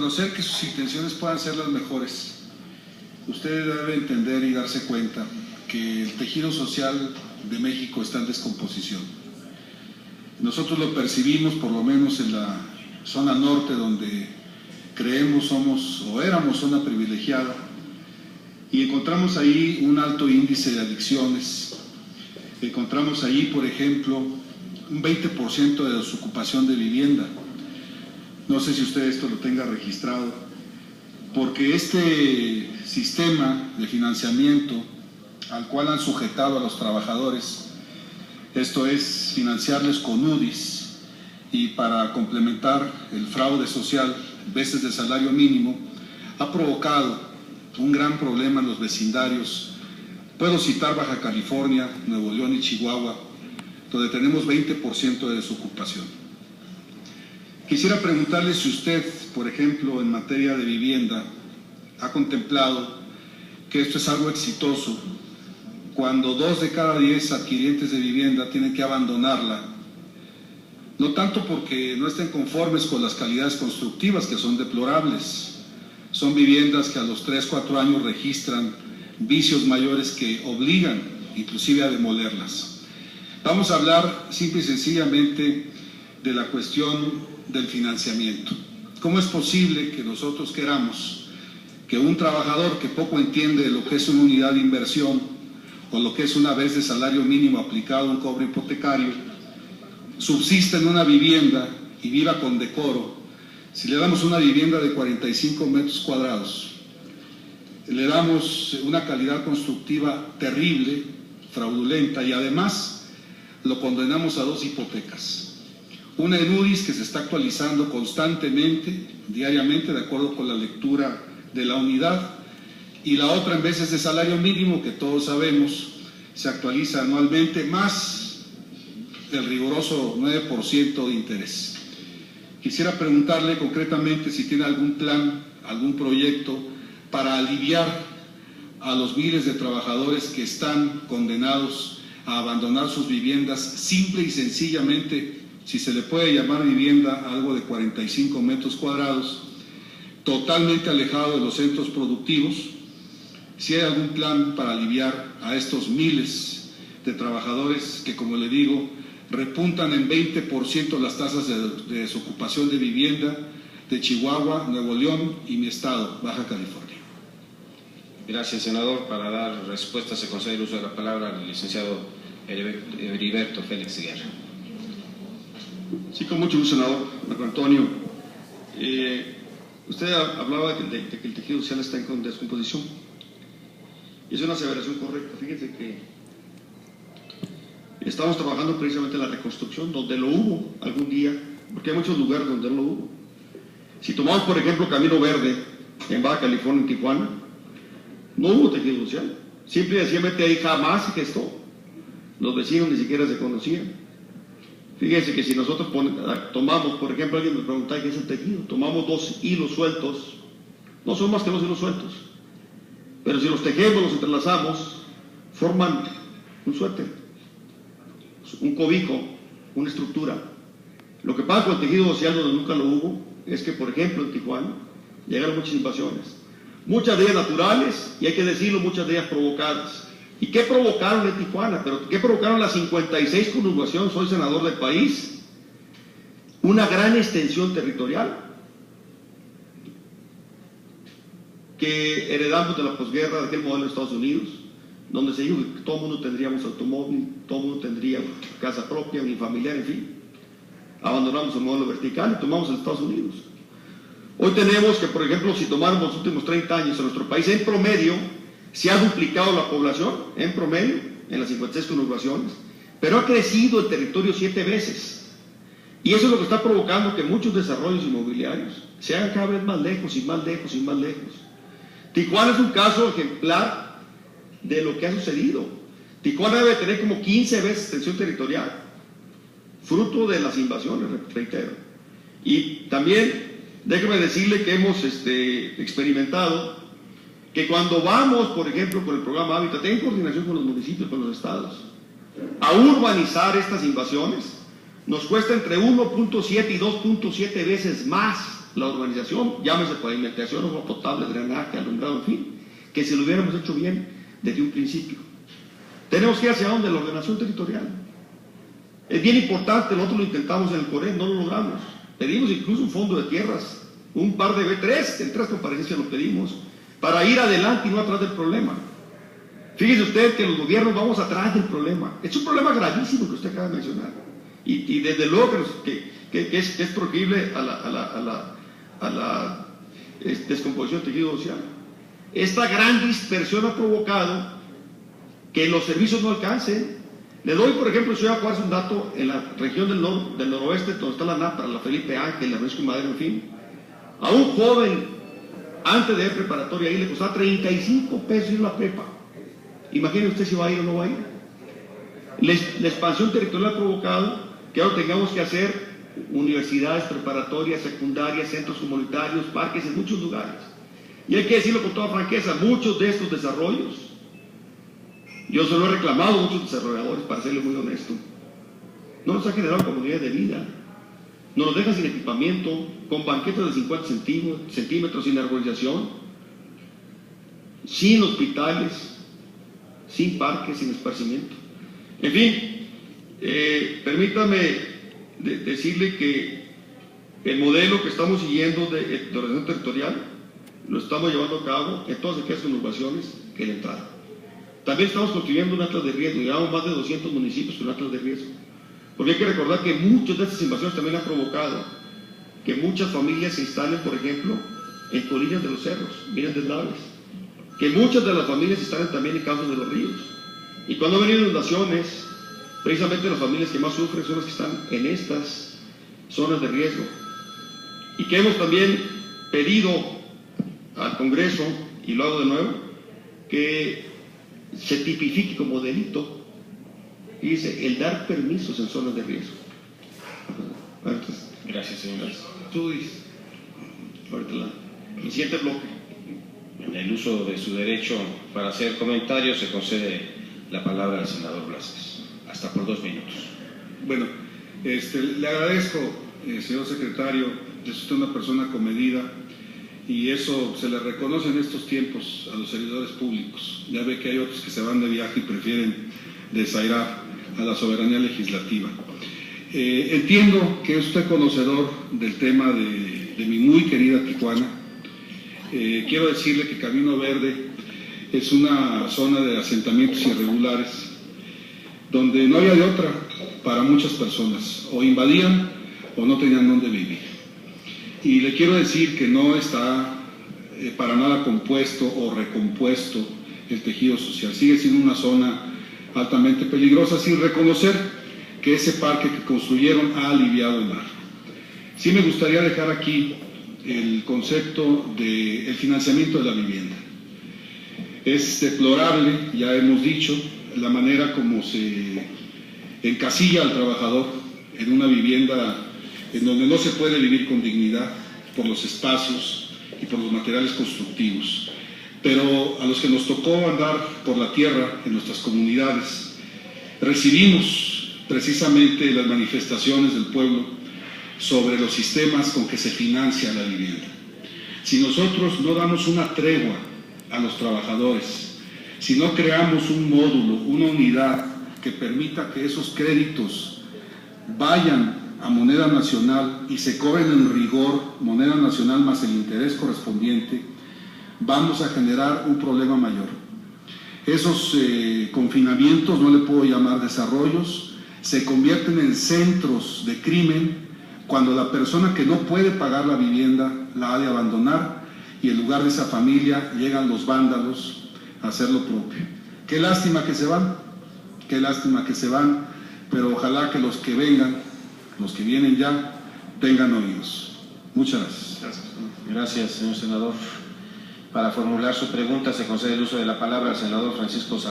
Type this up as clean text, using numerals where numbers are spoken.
reconocer que sus intenciones puedan ser las mejores, usted debe entender y darse cuenta que el tejido social de México está en descomposición. Nosotros lo percibimos, por lo menos en la zona norte, donde creemos somos o éramos zona privilegiada, y encontramos ahí un alto índice de adicciones. Encontramos ahí, por ejemplo, un 20% de desocupación de vivienda. No sé si usted esto lo tenga registrado, porque este sistema de financiamiento al cual han sujetado a los trabajadores, esto es financiarles con UDIs y para complementar el fraude social, veces de salario mínimo, ha provocado un gran problema en los vecindarios. Puedo citar Baja California, Nuevo León y Chihuahua, donde tenemos 20% de desocupación. Quisiera preguntarle si usted, por ejemplo, en materia de vivienda, ha contemplado que esto es algo exitoso cuando 2 de cada 10 adquirientes de vivienda tienen que abandonarla, no tanto porque no estén conformes con las calidades constructivas, que son deplorables. Son viviendas que a los 3-4 años registran vicios mayores que obligan inclusive a demolerlas. Vamos a hablar simple y sencillamente de la cuestión del financiamiento. ¿Cómo es posible que nosotros queramos que un trabajador que poco entiende de lo que es una unidad de inversión o lo que es una vez de salario mínimo aplicado a un cobro hipotecario subsista en una vivienda y viva con decoro? Si le damos una vivienda de 45 metros cuadrados, le damos una calidad constructiva terrible, fraudulenta, y además lo condenamos a 2 hipotecas. Una en UDIs que se está actualizando constantemente, diariamente, de acuerdo con la lectura de la unidad, y la otra en veces de salario mínimo, que todos sabemos se actualiza anualmente, más el riguroso 9% de interés. Quisiera preguntarle concretamente si tiene algún plan, algún proyecto para aliviar a los miles de trabajadores que están condenados a abandonar sus viviendas, simple y sencillamente, si se le puede llamar vivienda, algo de 45 metros cuadrados, totalmente alejado de los centros productivos. Si hay algún plan para aliviar a estos miles de trabajadores que, como le digo, repuntan en 20% las tasas de desocupación de vivienda de Chihuahua, Nuevo León y mi estado, Baja California. Gracias, senador. Para dar respuesta se concede el uso de la palabra al licenciado Heriberto Félix Guerra. Sí, con mucho gusto, senador Marco Antonio. Usted hablaba de que el tejido social está en descomposición. Y es una aseveración correcta. Fíjense que estamos trabajando precisamente en la reconstrucción, donde lo hubo algún día, porque hay muchos lugares donde no lo hubo. Si tomamos, por ejemplo, Camino Verde, en Baja California, en Tijuana, no hubo tejido social. Simple y sencillamente ahí jamás se gestó. Los vecinos ni siquiera se conocían. Fíjense que si nosotros tomamos, por ejemplo, alguien me preguntaba qué es el tejido, tomamos 2 hilos sueltos, no son más que 2 hilos sueltos, pero si los tejemos, los entrelazamos, forman un suéter, un cobijo, una estructura. Lo que pasa con el tejido social, donde nunca lo hubo, es que, por ejemplo, en Tijuana llegaron muchas invasiones, muchas de ellas naturales, y hay que decirlo, muchas de ellas provocadas. ¿Y qué provocaron en Tijuana? ¿Pero qué provocaron las 56 conurbaciones? Soy senador del país. Una gran extensión territorial que heredamos de la posguerra, de aquel modelo de Estados Unidos, donde se dijo que todo el mundo tendríamos automóvil, todo el mundo tendría casa propia, unifamiliar, en fin. Abandonamos el modelo vertical y tomamos a Estados Unidos. Hoy tenemos que, por ejemplo, si tomáramos los últimos 30 años en nuestro país, en promedio, se ha duplicado la población, en promedio, en las 56 conurbaciones, pero ha crecido el territorio 7 veces. Y eso es lo que está provocando que muchos desarrollos inmobiliarios se hagan cada vez más lejos y más lejos y más lejos. Tijuana es un caso ejemplar de lo que ha sucedido. Tijuana debe tener como 15 veces extensión territorial, fruto de las invasiones, reitero. Y también, déjeme decirle que hemos experimentado que cuando vamos, por ejemplo, con el programa Hábitat, en coordinación con los municipios, con los estados, a urbanizar estas invasiones, nos cuesta entre 1.7 y 2.7 veces más la urbanización, llámese pavimentación, agua potable, drenaje, alumbrado, en fin, que si lo hubiéramos hecho bien desde un principio. Tenemos que ir hacia donde la ordenación territorial. Es bien importante, nosotros lo intentamos en el COREN, no lo logramos. Pedimos incluso un fondo de tierras, un par de B3, en 3 comparecencias lo pedimos, para ir adelante y no atrás del problema. Fíjese usted que los gobiernos vamos atrás del problema. Es un problema gravísimo que usted acaba de mencionar. Y desde luego que es proclive a la descomposición del tejido social. Esta gran dispersión ha provocado que los servicios no alcancen. Le doy, por ejemplo, si voy a jugarse un dato, en la región del noroeste, donde está la NAPRA, la Felipe Ángel, la Francisco Madero, en fin, a un joven antes de ir preparatoria ahí le costaba 35 pesos ir a la prepa. Imagine usted si va a ir o no va a ir. La expansión territorial ha provocado que ahora tengamos que hacer universidades preparatorias, secundarias, centros comunitarios, parques en muchos lugares. Y hay que decirlo con toda franqueza, muchos de estos desarrollos, yo se lo he reclamado a muchos desarrolladores, para serle muy honesto, no nos ha generado comunidades de vida, nos los dejan sin equipamiento, con banquetas de 50 centímetros, sin arborización, sin hospitales, sin parques, sin esparcimiento. En fin, permítame decirle que el modelo que estamos siguiendo de ordenación territorial lo estamos llevando a cabo en todas aquellas conurbaciones que le entraron. También estamos construyendo un atlas de riesgo, llevamos más de 200 municipios con atlas de riesgo, porque hay que recordar que muchas de estas invasiones también han provocado que muchas familias se instalen, por ejemplo, en colinas de los cerros, miren deslaves, que muchas de las familias se instalen también en cauces de los ríos. Y cuando han venido inundaciones, precisamente las familias que más sufren son las que están en estas zonas de riesgo. Y que hemos también pedido al Congreso, y lo hago de nuevo, que se tipifique como delito, y dice, el dar permisos en zonas de riesgo. Bueno, entonces, gracias, señor. tú dices, ahorita el siguiente bloque. En el uso de su derecho para hacer comentarios se concede la palabra al senador Blasquez. Hasta por 2 minutos. Bueno, le agradezco, señor secretario, es usted una persona comedida y eso se le reconoce en estos tiempos a los servidores públicos. Ya ve que hay otros que se van de viaje y prefieren desairar a la soberanía legislativa. Entiendo que es usted conocedor del tema de mi muy querida Tijuana. Quiero decirle que Camino Verde es una zona de asentamientos irregulares donde no había de otra para muchas personas, o invadían o no tenían dónde vivir. Y le quiero decir que no está para nada compuesto o recompuesto el tejido social, sigue siendo una zona altamente peligrosa, sin reconocer que ese parque que construyeron ha aliviado el mar. Sí me gustaría dejar aquí el concepto del financiamiento de la vivienda. Es deplorable, ya hemos dicho, la manera como se encasilla al trabajador en una vivienda en donde no se puede vivir con dignidad por los espacios y por los materiales constructivos. Pero a los que nos tocó andar por la tierra en nuestras comunidades, recibimos precisamente las manifestaciones del pueblo sobre los sistemas con que se financia la vivienda. Si nosotros no damos una tregua a los trabajadores, si no creamos un módulo, una unidad que permita que esos créditos vayan a moneda nacional y se cobren en rigor moneda nacional más el interés correspondiente, vamos a generar un problema mayor. Esos confinamientos, no le puedo llamar desarrollos, se convierten en centros de crimen cuando la persona que no puede pagar la vivienda la ha de abandonar y en lugar de esa familia llegan los vándalos a hacer lo propio. Qué lástima que se van, pero ojalá que los que vengan, los que vienen ya, tengan oídos. Muchas gracias. Gracias, señor senador. Para formular su pregunta se concede el uso de la palabra al senador Francisco Zavala.